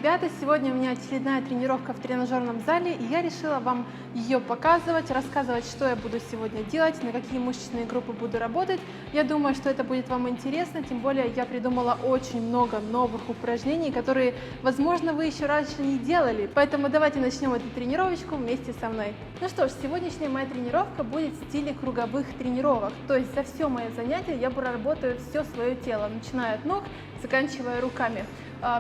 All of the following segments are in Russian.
ребята! Сегодня у меня очередная тренировка в тренажерном зале, и я решила вам ее показывать, рассказывать, что я буду сегодня делать, на какие мышечные группы буду работать. Я думаю, что это будет вам интересно, тем более я придумала очень много новых упражнений, которые, возможно, вы еще раньше не делали. Поэтому давайте начнем эту тренировочку вместе со мной. Ну что ж, сегодняшняя моя тренировка будет в стиле круговых тренировок, то есть за все мое занятие я проработаю все свое тело, начиная от ног, заканчивая руками.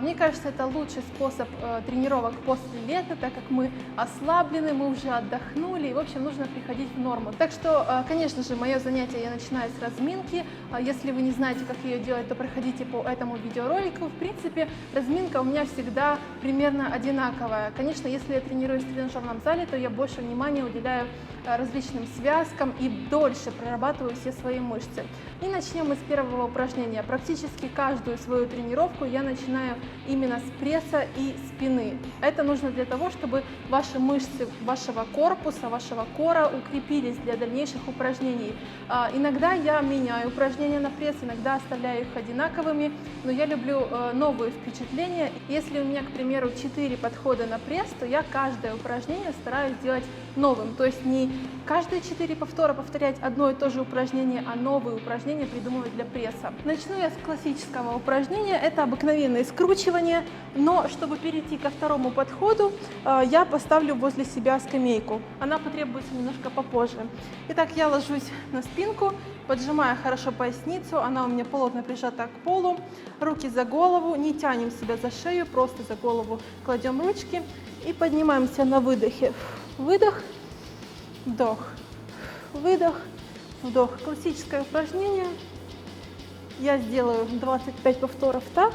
Мне кажется, это лучший способ тренировок после лета, так как мы ослаблены, мы уже отдохнули, и, в общем, нужно приходить в норму. Так что, конечно же, мое занятие я начинаю с разминки. Если вы не знаете, как ее делать, то проходите по этому видеоролику. В принципе, разминка у меня всегда примерно одинаковая. Конечно, если я тренируюсь в тренажерном зале, то я больше внимания уделяю различным связкам и дольше прорабатываю все свои мышцы. И начнем мы с первого упражнения. Практически каждую свою тренировку я начинаю именно с пресса и спины. Это нужно для того, чтобы ваши мышцы вашего корпуса, вашего кора укрепились для дальнейших упражнений. Иногда я меняю упражнения на пресс, иногда оставляю их одинаковыми, но я люблю новые впечатления. Если у меня, к примеру, 4 подхода на пресс, то я каждое упражнение стараюсь сделать новым. То есть не каждые 4 повтора повторять одно и то же упражнение, а новые упражнения придумывать для пресса. Начну я с классического упражнения. Это обыкновенное скручивание, но чтобы перейти ко второму подходу, я поставлю возле себя скамейку. Она потребуется немножко попозже. Итак, я ложусь на спинку, поджимая хорошо поясницу, она у меня плотно прижата к полу, руки за голову, не тянем себя за шею, просто за голову кладем ручки и поднимаемся на выдохе. Выдох, вдох, выдох, вдох. Классическое упражнение. Я сделаю 25 повторов так.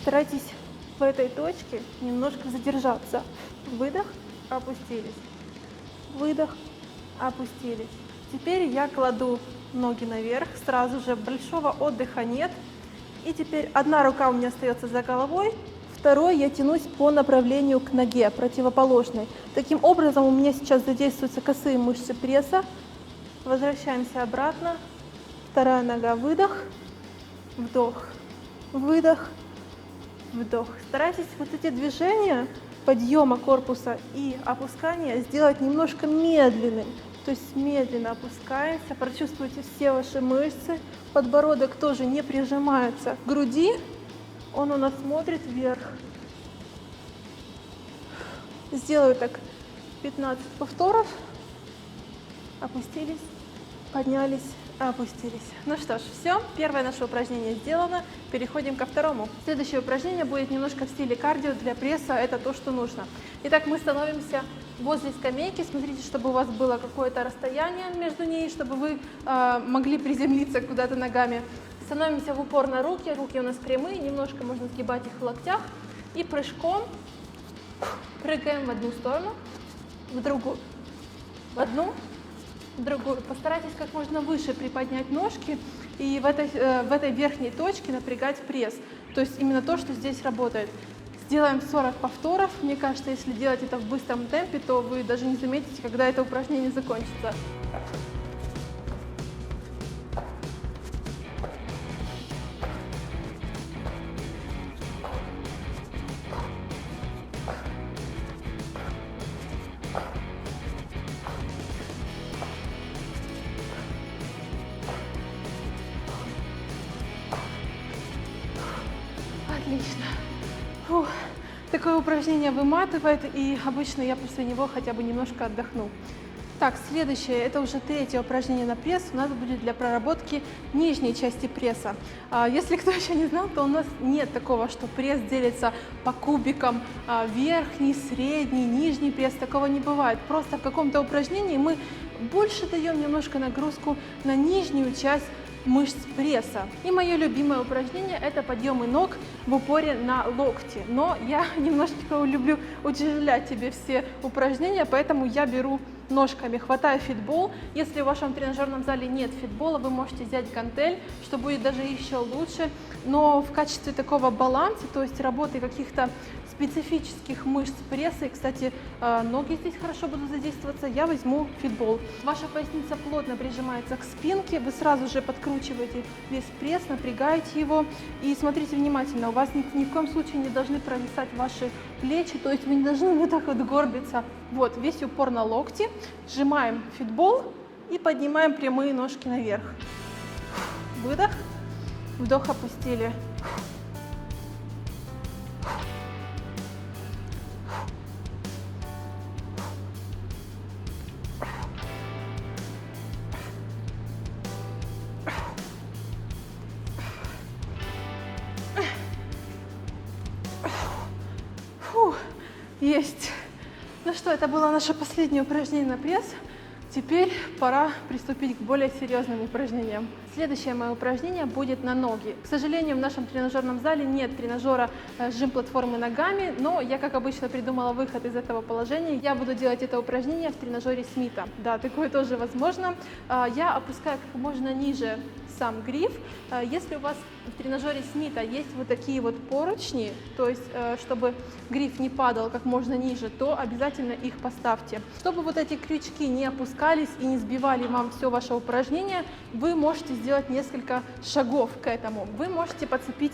Старайтесь в этой точке немножко задержаться. Выдох, опустились. Выдох, опустились. Теперь я кладу ноги наверх, сразу же большого отдыха нет. И теперь одна рука у меня остается за головой, второй я тянусь по направлению к ноге, противоположной. Таким образом у меня сейчас задействуются косые мышцы пресса. Возвращаемся обратно. Вторая нога, выдох, вдох, выдох, вдох. Старайтесь вот эти движения подъема корпуса и опускания сделать немножко медленным. То есть медленно опускаемся, прочувствуйте все ваши мышцы. Подбородок тоже не прижимается к груди, он у нас смотрит вверх. Сделаю так 15 повторов. Опустились, поднялись, опустились. Ну что ж, все, первое наше упражнение сделано. Переходим ко второму. Следующее упражнение будет немножко в стиле кардио. Для пресса это то, что нужно. Итак, мы становимся возле скамейки. Смотрите, чтобы у вас было какое-то расстояние между ней, чтобы вы могли приземлиться куда-то ногами. Становимся в упор на руки. Руки у нас прямые, немножко можно сгибать их в локтях. И прыжком прыгаем в одну сторону, в другую, в одну, в другую. Постарайтесь как можно выше приподнять ножки и в этой верхней точке напрягать пресс. То есть именно то, что здесь работает. Сделаем 40 повторов. Мне кажется, если делать это в быстром темпе, то вы даже не заметите, когда это упражнение закончится. Отлично. Фух. Такое упражнение выматывает, и обычно я после него хотя бы немножко отдохну. Так, следующее, это уже третье упражнение на пресс. У нас будет для проработки нижней части пресса. Если кто еще не знал, то у нас нет такого, что пресс делится по кубикам. Верхний, средний, нижний пресс. Такого не бывает. Просто в каком-то упражнении мы больше даем немножко нагрузку на нижнюю часть мышц пресса. И мое любимое упражнение – это подъемы ног в упоре на локти. Но я немножечко люблю утяжелять тебе все упражнения, поэтому я беру ножками, хватаю фитбол. Если в вашем тренажерном зале нет фитбола, вы можете взять гантель, что будет даже еще лучше. Но в качестве такого баланса, то есть работы каких-то специфических мышц пресса, и, кстати, ноги здесь хорошо будут задействоваться, я возьму фитбол. Ваша поясница плотно прижимается к спинке, вы сразу же подкручиваете весь пресс, напрягаете его. И смотрите внимательно, у вас ни в коем случае не должны провисать ваши плечи, то есть вы не должны вот так вот горбиться. Вот, весь упор на локти, сжимаем фитбол и поднимаем прямые ножки наверх. Выдох, вдох, опустили. Есть. Ну что, это было наше последнее упражнение на пресс. Теперь пора приступить к более серьезным упражнениям. Следующее мое упражнение будет на ноги. К сожалению, в нашем тренажерном зале нет тренажера жим платформы ногами, но я, как обычно, придумала выход из этого положения. Я буду делать это упражнение в тренажере Смита. Да, такое тоже возможно. Я опускаю как можно ниже сам гриф. Если у вас в тренажере Смита есть вот такие вот поручни, то есть чтобы гриф не падал как можно ниже, то обязательно их поставьте. Чтобы вот эти крючки не опускались и не сбивали вам все ваше упражнение, вы можете сделать несколько шагов к этому. Вы можете подцепить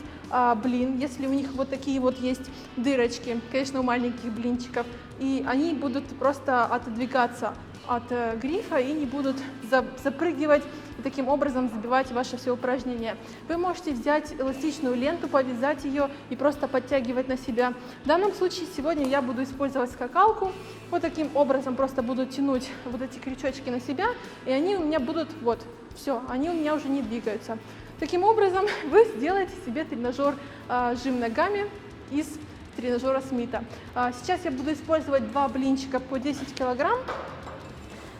блин, если у них вот такие вот есть дырочки, конечно, у маленьких блинчиков, и они будут просто отодвигаться от грифа и не будут запрыгивать и таким образом забивать ваше все упражнение. Вы можете взять эластичную ленту, повязать ее и просто подтягивать на себя. В данном случае сегодня я буду использовать скакалку. Вот таким образом просто буду тянуть вот эти крючочки на себя, и они у меня будут, вот, все, они у меня уже не двигаются. Таким образом вы сделаете себе тренажер жим ногами из тренажера Смита. Сейчас я буду использовать 2 блинчика по 10 килограмм.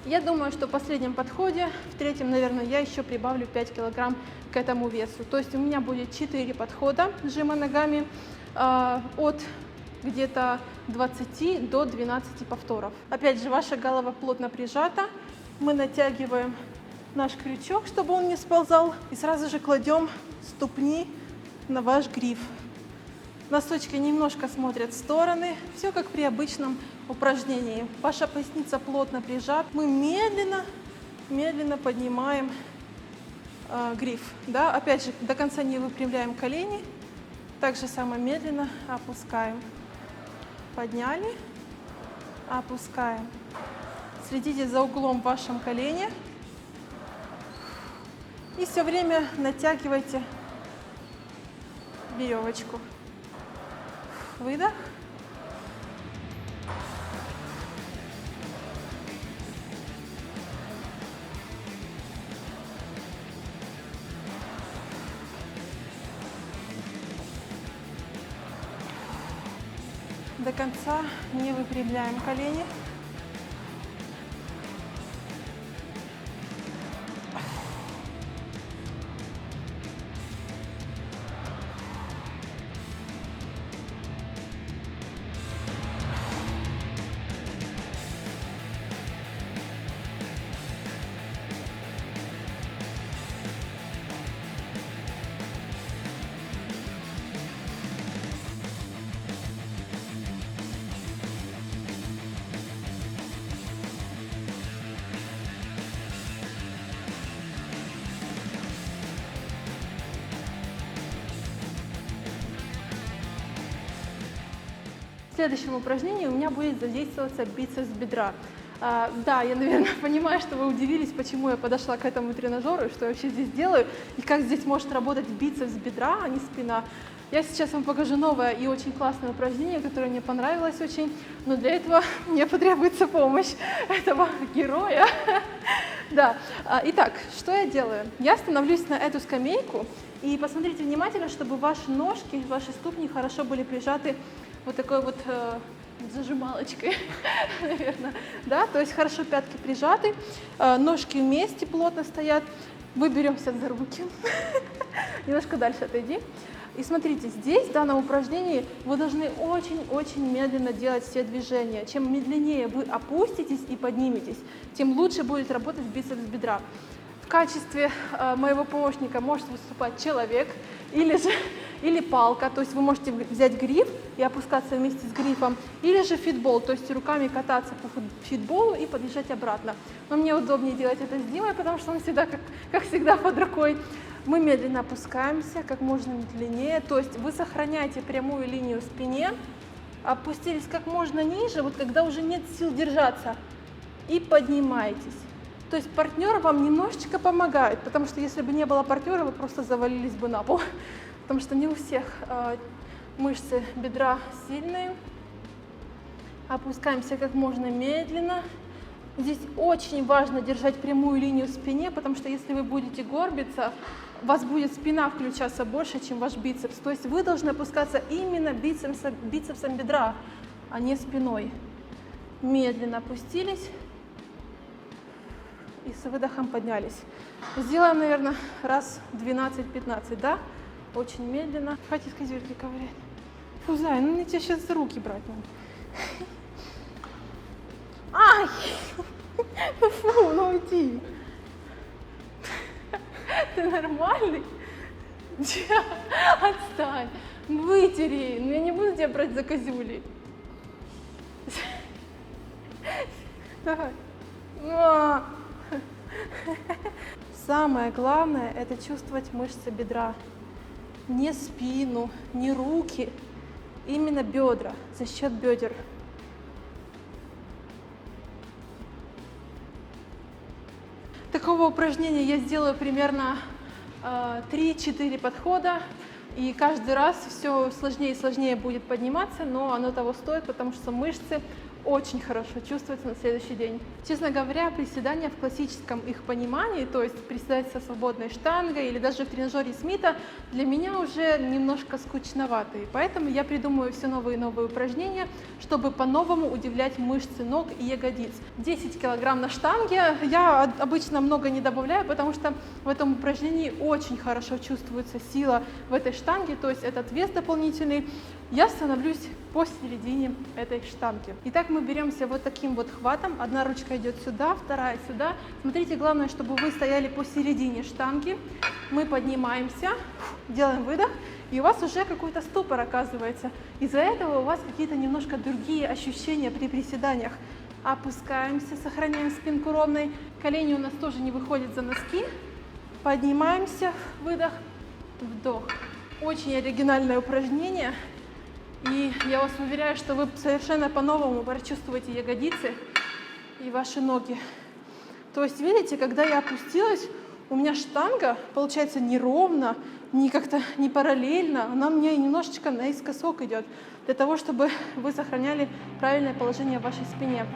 Я думаю, что в последнем подходе, в третьем, наверное, я еще прибавлю 5 килограмм к этому весу. То есть у меня будет 4 подхода жима ногами от где-то 20 до 12 повторов. Опять же, ваша голова плотно прижата. Мы натягиваем наш крючок, чтобы он не сползал. И сразу же кладем ступни на ваш гриф. Носочки немножко смотрят в стороны. Все как при обычном упражнении. Ваша поясница плотно прижата. Мы медленно поднимаем гриф. Да? Опять же, до конца не выпрямляем колени. Так же самое медленно опускаем. Подняли, опускаем. Следите за углом в вашем колене. И все время натягивайте веревочку. Выдох. До конца не выпрямляем колени. В следующем упражнении у меня будет задействоваться бицепс бедра. Да, я, наверное, понимаю, что вы удивились, почему я подошла к этому тренажеру, и что я вообще здесь делаю, и как здесь может работать бицепс бедра, а не спина. Я сейчас вам покажу новое и очень классное упражнение, которое мне понравилось очень, но для этого мне потребуется помощь этого героя. Да. Итак, что я делаю? Я становлюсь на эту скамейку, и посмотрите внимательно, чтобы ваши ножки, ваши ступни хорошо были прижаты вот такой вот зажималочкой, наверное, да, то есть хорошо пятки прижаты, ножки вместе плотно стоят, мы беремся за руки, немножко дальше отойди, И смотрите, здесь, в данном упражнении, вы должны очень-очень медленно делать все движения. Чем медленнее вы опуститесь и подниметесь, тем лучше будет работать бицепс бедра. В качестве моего помощника может выступать человек или палка, то есть вы можете взять гриф и опускаться вместе с грифом, или же фитбол, то есть руками кататься по фитболу и подъезжать обратно. Но мне удобнее делать это с Димой, потому что он всегда, как всегда, под рукой. Мы медленно опускаемся, как можно медленнее, то есть вы сохраняете прямую линию в спине, опустились как можно ниже, вот когда уже нет сил держаться, и поднимаетесь. То есть партнер вам немножечко помогает, потому что если бы не было партнера, вы просто завалились бы на пол, потому что не у всех мышцы бедра сильные. Опускаемся как можно медленно. Здесь очень важно держать прямую линию в спине, потому что если вы будете горбиться, у вас будет спина включаться больше, чем ваш бицепс. То есть вы должны опускаться именно бицепсом бедра, а не спиной. Медленно опустились и с выдохом поднялись. Сделаем, наверное, раз 12-15, да? Очень медленно. Хватит козельки ковырять. Фу, Зай, ну мне тебя сейчас за руки брать надо. Ай! Ну фу, ну уйди. Ты нормальный? Отстань. Вытери. Ну я не буду тебя брать за козюли. Давай. Самое главное — это чувствовать мышцы бедра. Не спину, не руки, именно бедра, за счет бедер. Такого упражнения я сделаю примерно 3-4 подхода, и каждый раз все сложнее и сложнее будет подниматься, но оно того стоит, потому что мышцы очень хорошо чувствуются на следующий день. Честно говоря, приседания в классическом их понимании, то есть приседать со свободной штангой или даже в тренажере Смита, для меня уже немножко скучноватые. Поэтому я придумываю все новые и новые упражнения, чтобы по-новому удивлять мышцы ног и ягодиц. 10 килограмм на штанге я обычно много не добавляю, потому что в этом упражнении очень хорошо чувствуется сила в этой штанге, то есть этот вес дополнительный. Я становлюсь посередине этой штанги. Итак, мы беремся вот таким вот хватом. Одна ручка идет сюда, вторая сюда. Смотрите, главное, чтобы вы стояли посередине штанги. Мы поднимаемся, делаем выдох, и у вас уже какой-то ступор оказывается. Из-за этого у вас какие-то немножко другие ощущения при приседаниях. Опускаемся, сохраняем спинку ровной. Колени у нас тоже не выходят за носки. Поднимаемся, выдох, вдох. Очень оригинальное упражнение. И я вас уверяю, что вы совершенно по-новому прочувствуете ягодицы и ваши ноги. То есть, видите, когда я опустилась, у меня штанга получается не ровно, не как-то не параллельно, она мне немножечко наискосок идет, для того, чтобы вы сохраняли правильное положение в вашей спине.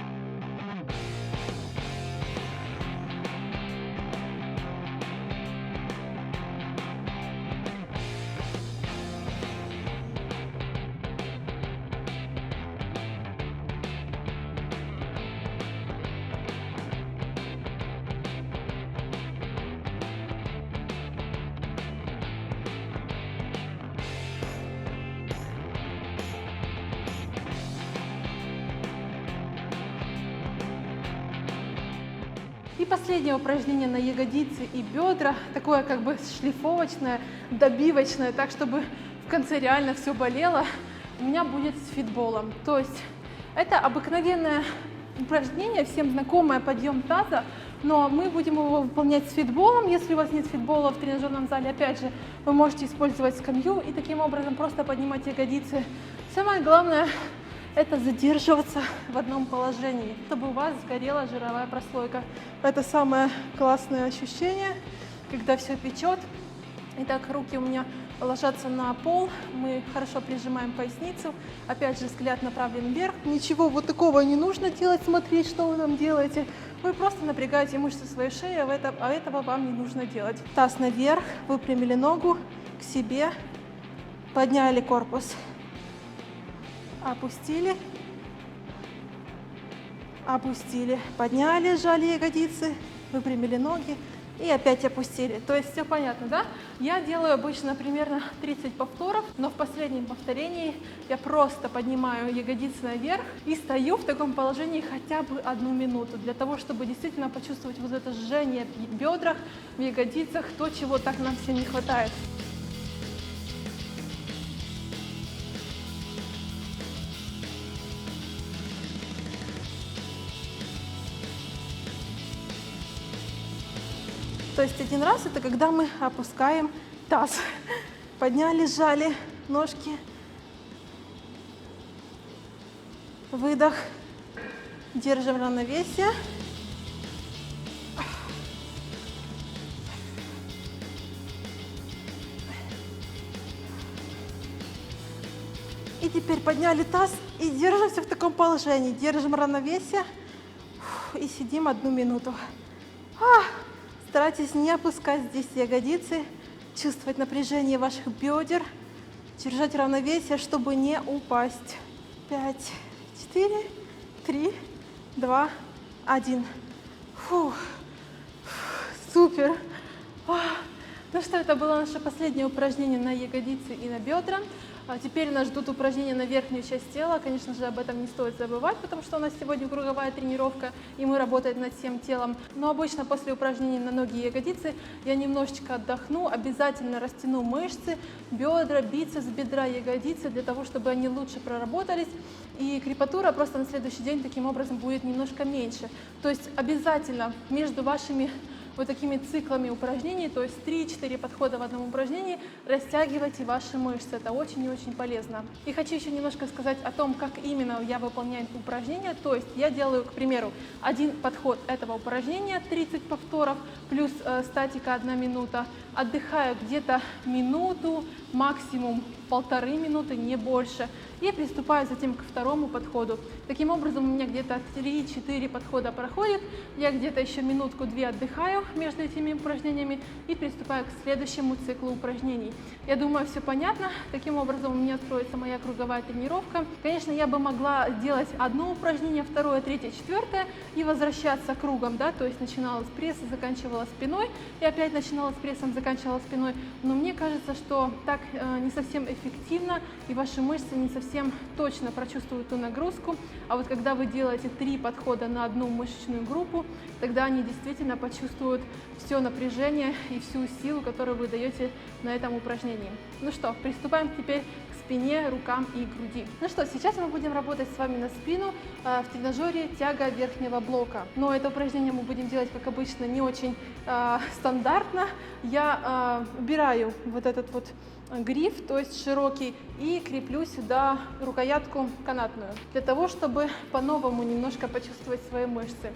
И последнее упражнение на ягодицы и бедра, такое как бы шлифовочное, добивочное, так чтобы в конце реально все болело, у меня будет с фитболом. То есть это обыкновенное упражнение, всем знакомое, подъем таза, но мы будем его выполнять с фитболом. Если у вас нет фитбола в тренажерном зале, опять же, вы можете использовать скамью и таким образом просто поднимать ягодицы. Самое главное — это задерживаться в одном положении, чтобы у вас сгорела жировая прослойка. Это самое классное ощущение, когда все печет. Итак, руки у меня ложатся на пол, мы хорошо прижимаем поясницу, опять же взгляд направлен вверх. Ничего вот такого не нужно делать, смотреть, что вы там делаете. Вы просто напрягаете мышцы своей шеи, а этого вам не нужно делать. Таз наверх, выпрямили ногу к себе, подняли корпус. Опустили, опустили, подняли, сжали ягодицы, выпрямили ноги и опять опустили. То есть все понятно, да? Я делаю обычно примерно 30 повторов, но в последнем повторении я просто поднимаю ягодицы наверх и стою в таком положении хотя бы 1 минуту, для того, чтобы действительно почувствовать вот это жжение в бедрах, в ягодицах, то, чего так нам всем не хватает. То есть 1 раз это когда мы опускаем таз. Подняли, сжали ножки. Выдох. Держим равновесие. И теперь подняли таз и держимся в таком положении. Держим равновесие и сидим 1 минуту. Старайтесь не опускать здесь ягодицы, чувствовать напряжение ваших бедер, держать равновесие, чтобы не упасть. 5, 4, 3, 2, 1. Фух. Супер. Ну что, это было наше последнее упражнение на ягодицы и на бедра. Теперь нас ждут упражнения на верхнюю часть тела. Конечно же, об этом не стоит забывать, потому что у нас сегодня круговая тренировка, и мы работаем над всем телом. Но обычно после упражнений на ноги и ягодицы я немножечко отдохну, обязательно растяну мышцы, бедра, бицепс, бедра, ягодицы, для того, чтобы они лучше проработались. И крепатура просто на следующий день таким образом будет немножко меньше. То есть обязательно между вашими вот такими циклами упражнений, то есть 3-4 подхода в одном упражнении, растягивайте ваши мышцы. Это очень и очень полезно. И хочу еще немножко сказать о том, как именно я выполняю упражнения. То есть я делаю, к примеру, 1 подход этого упражнения, 30 повторов, плюс статика 1 минута. Отдыхаю где-то минуту, максимум 1,5 минуты, не больше. И приступаю затем к 2-му подходу. Таким образом, у меня где-то 3-4 подхода проходит. Я где-то еще минутку-2 отдыхаю между этими упражнениями и приступаю к следующему циклу упражнений. Я думаю, все понятно. Таким образом, у меня строится моя круговая тренировка. Конечно, я бы могла делать одно упражнение, 2-е, 3-е, 4-е и возвращаться кругом, да, то есть начинала с пресса, заканчивала спиной, и опять начинала с прессом, заканчивала спиной. Но мне кажется, что так не совсем эффективно, и ваши мышцы не совсем точно прочувствуют ту нагрузку. А вот когда вы делаете 3 подхода на одну мышечную группу, тогда они действительно почувствуют все напряжение и всю силу, которую вы даете на этом упражнении. Ну что, приступаем теперь к спине, рукам и груди. Ну что, сейчас мы будем работать с вами на спину в тренажере тяга верхнего блока. Но это упражнение мы будем делать, как обычно, не очень стандартно. Я убираю вот этот вот гриф, то есть широкий, и креплю сюда рукоятку канатную, для того, чтобы по-новому немножко почувствовать свои мышцы.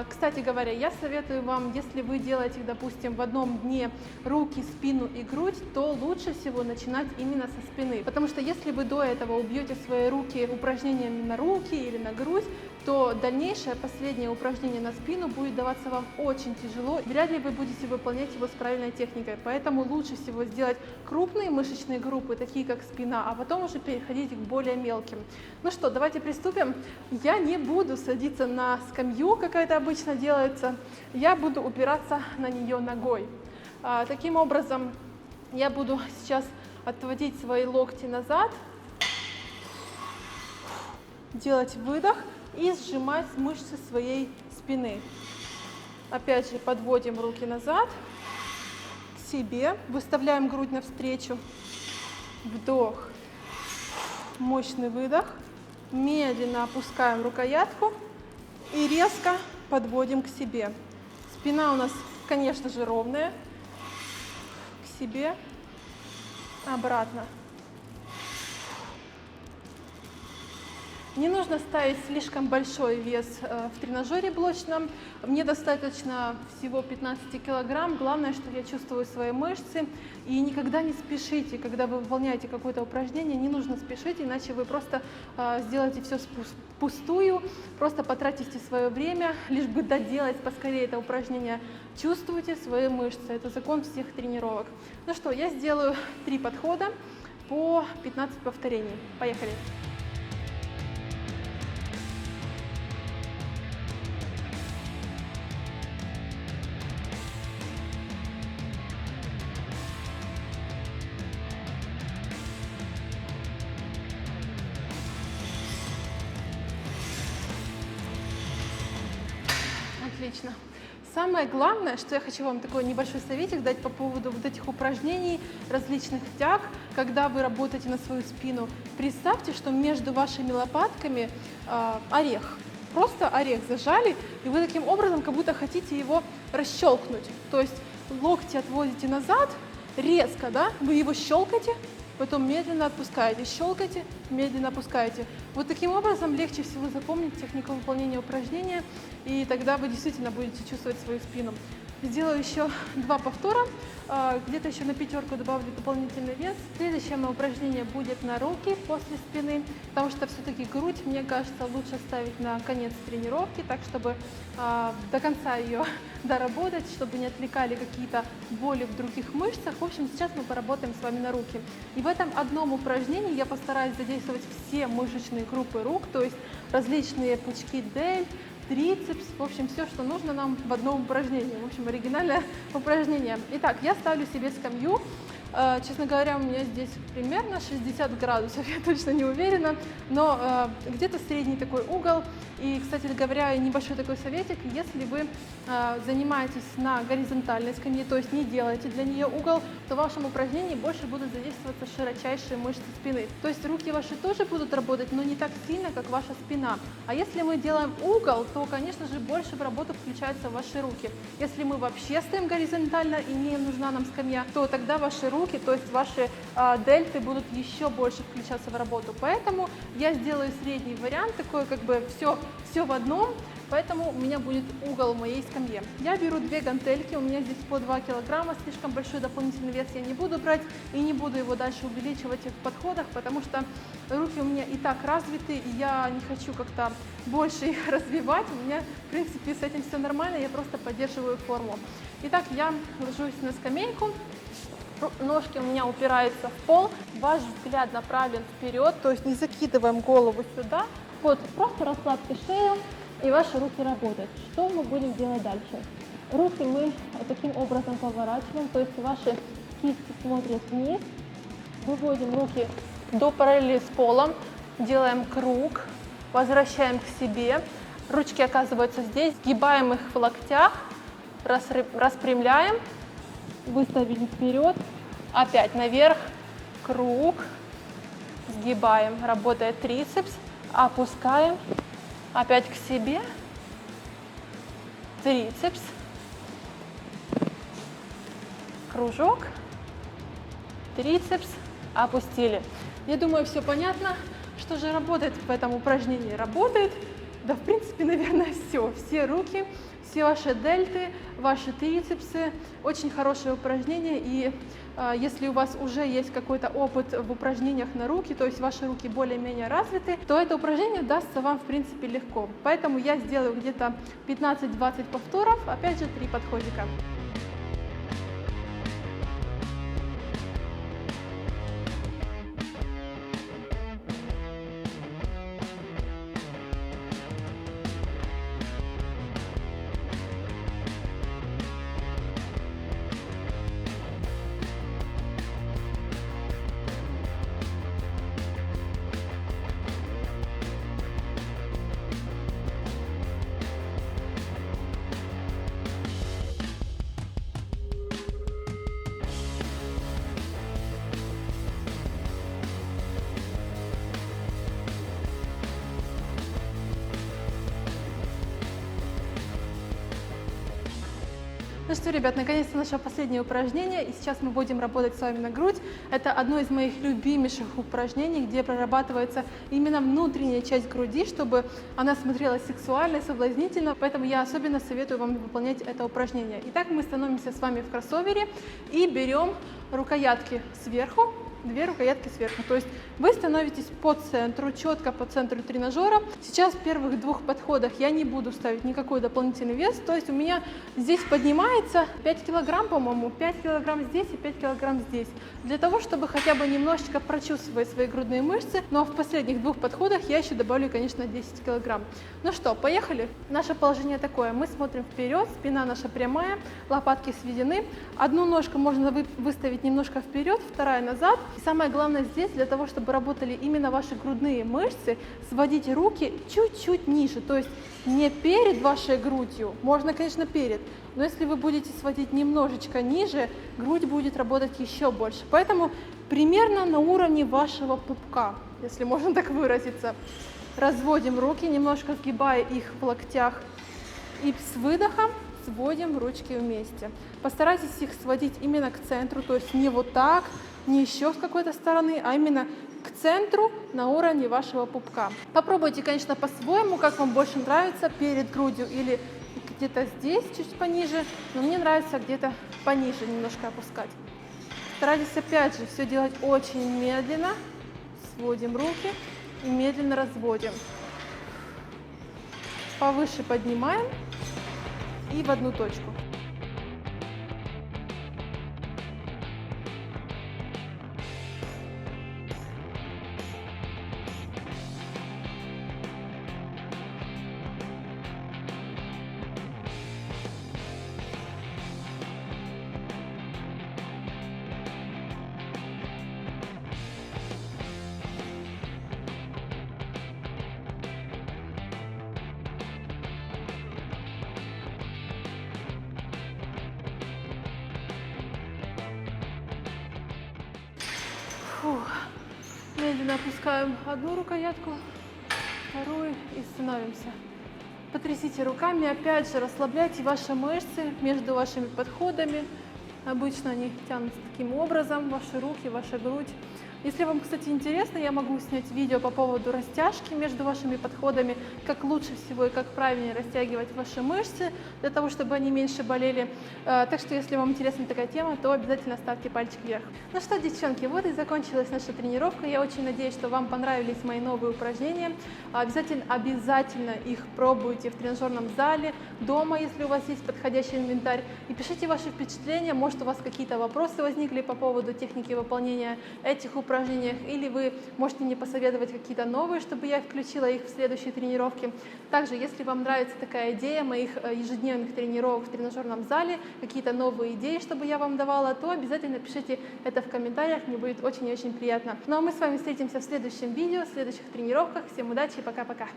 Кстати говоря, я советую вам, если вы делаете, допустим, в одном дне руки, спину и грудь, то лучше всего начинать именно со спины. Потому что если вы до этого убьете свои руки упражнениями на руки или на грудь, то дальнейшее, последнее упражнение на спину будет даваться вам очень тяжело. Вряд ли вы будете выполнять его с правильной техникой. Поэтому лучше всего сделать крупные мышечные группы, такие как спина, а потом уже переходить к более мелким. Ну что, давайте приступим. Я не буду садиться на скамью, как это обычно делается. Я буду упираться на нее ногой. Таким образом, я буду сейчас отводить свои локти назад, делать выдох и сжимать мышцы своей спины. Опять же, подводим руки назад к себе, выставляем грудь навстречу. Вдох, мощный выдох. Медленно опускаем рукоятку и резко подводим к себе. Спина у нас, конечно же, ровная. К себе, обратно. Не нужно ставить слишком большой вес в тренажере блочном. Мне достаточно всего 15 килограмм. Главное, что я чувствую свои мышцы. И никогда не спешите, когда вы выполняете какое-то упражнение, не нужно спешить, иначе вы просто сделаете все впустую, просто потратите свое время, лишь бы доделать поскорее это упражнение. Чувствуйте свои мышцы. Это закон всех тренировок. Ну что, я сделаю 3 подхода по 15 повторений. Поехали! Отлично. Самое главное, что я хочу вам такой небольшой советик дать по поводу вот этих упражнений, различных тяг, когда вы работаете на свою спину. Представьте, что между вашими лопатками орех. Просто орех зажали, и вы таким образом как будто хотите его расщелкнуть. То есть локти отводите назад, резко, да, вы его щелкаете, потом медленно отпускаете, щелкаете, медленно опускаете. Вот таким образом легче всего запомнить технику выполнения упражнения, и тогда вы действительно будете чувствовать свою спину. Сделаю еще 2 повтора, где-то еще на 5 добавлю дополнительный вес. Следующее мое упражнение будет на руки после спины, потому что все-таки грудь, мне кажется, лучше ставить на конец тренировки, так чтобы до конца ее доработать, чтобы не отвлекали какие-то боли в других мышцах. В общем, сейчас мы поработаем с вами на руки. И в этом одном упражнении я постараюсь задействовать все мышечные группы рук, то есть различные пучки дельт, трицепс, в общем, все, что нужно нам в одном упражнении. В общем, оригинальное упражнение. Итак, я ставлю себе скамью. Честно говоря, у меня здесь примерно 60 градусов, я точно не уверена, но где-то средний такой угол. И, кстати говоря, небольшой такой советик, если вы занимаетесь на горизонтальной скамье, то есть не делаете для нее угол, то в вашем упражнении больше будут задействоваться широчайшие мышцы спины. То есть руки ваши тоже будут работать, но не так сильно, как ваша спина. А если мы делаем угол, то, конечно же, больше в работу включаются ваши руки. Если мы вообще стоим горизонтально и не нужна нам скамья, то тогда ваши руки, то есть ваши дельты будут еще больше включаться в работу. Поэтому я сделаю средний вариант, такой как бы все в одном, поэтому у меня будет угол в моей скамье. Я беру 2 гантельки, у меня здесь по 2 килограмма, слишком большой дополнительный вес я не буду брать и не буду его дальше увеличивать в подходах, потому что руки у меня и так развиты, и я не хочу как-то больше их развивать. У меня, в принципе, с этим все нормально, я просто поддерживаю форму. Итак, я ложусь на скамейку. Ножки у меня упираются в пол, ваш взгляд направлен вперед, то есть не закидываем голову сюда. Вот, просто расслабьте шею, и ваши руки работают. Что мы будем делать дальше? Руки мы таким образом поворачиваем, то есть ваши кисти смотрят вниз. Выводим руки до параллели с полом, делаем круг, возвращаем к себе. Ручки оказываются здесь, сгибаем их в локтях, распрямляем. Выставили вперед, опять наверх, круг, сгибаем, работает трицепс, опускаем, опять к себе, трицепс, кружок, трицепс, опустили. Я думаю, все понятно. Что же работает в этом упражнении? Работает, да, в принципе, наверное, все руки, все ваши дельты, ваши трицепсы. Очень хорошее упражнение, и если у вас уже есть какой-то опыт в упражнениях на руки, то есть ваши руки более-менее развиты, то это упражнение дастся вам, в принципе, легко. Поэтому я сделаю где-то 15-20 повторов, опять же 3 подходика. Ну что, ребят, наконец-то наше последнее упражнение, и сейчас мы будем работать с вами на грудь. Это одно из моих любимейших упражнений, где прорабатывается именно внутренняя часть груди, чтобы она смотрелась сексуально и соблазнительно, поэтому я особенно советую вам выполнять это упражнение. Итак, мы становимся с вами в кроссовере и берем рукоятки сверху, 2 рукоятки сверху. То есть вы становитесь по центру, четко по центру тренажера. Сейчас в первых 2 подходах я не буду ставить никакой дополнительный вес. То есть у меня здесь поднимается 5 килограмм, по-моему, 5 килограмм здесь и 5 килограмм здесь. Для того, чтобы хотя бы немножечко прочувствовать свои грудные мышцы. Но в последних 2 подходах я еще добавлю, конечно, 10 килограмм. Ну что, поехали? Наше положение такое. Мы смотрим вперед, спина наша прямая, лопатки сведены. Одну ножку можно выставить немножко вперед, вторая назад. И самое главное здесь, для того, чтобы работали именно ваши грудные мышцы, сводите руки чуть-чуть ниже, то есть не перед вашей грудью, можно, конечно, перед, но если вы будете сводить немножечко ниже, грудь будет работать еще больше. Поэтому примерно на уровне вашего пупка, если можно так выразиться. Разводим руки, немножко сгибая их в локтях, и с выдохом сводим ручки вместе. Постарайтесь их сводить именно к центру, то есть не вот так, не еще с какой-то стороны, а именно к центру на уровне вашего пупка. Попробуйте, конечно, по-своему, как вам больше нравится, перед грудью или где-то здесь, чуть пониже, но мне нравится где-то пониже немножко опускать. Старайтесь, опять же, все делать очень медленно. Сводим руки и медленно разводим. Повыше поднимаем и в одну точку. Фух. Медленно опускаем одну рукоятку, вторую и становимся. Потрясите руками, опять же расслабляйте ваши мышцы между вашими подходами. Обычно они тянутся таким образом, ваши руки, ваша грудь. Если вам, кстати, интересно, я могу снять видео по поводу растяжки между вашими подходами, как лучше всего и как правильнее растягивать ваши мышцы, для того, чтобы они меньше болели. Так что, если вам интересна такая тема, то обязательно ставьте пальчик вверх. Ну что, девчонки, вот и закончилась наша тренировка. Я очень надеюсь, что вам понравились мои новые упражнения. Обязательно их пробуйте в тренажерном зале, дома, если у вас есть подходящий инвентарь. И пишите ваши впечатления, может, у вас какие-то вопросы возникли по поводу техники выполнения этих упражнений, или вы можете мне посоветовать какие-то новые, чтобы я включила их в следующие тренировки. Также, если вам нравится такая идея моих ежедневных тренировок в тренажерном зале, какие-то новые идеи, чтобы я вам давала, то обязательно пишите это в комментариях, мне будет очень и очень приятно. Ну а мы с вами встретимся в следующем видео, в следующих тренировках. Всем удачи и пока-пока!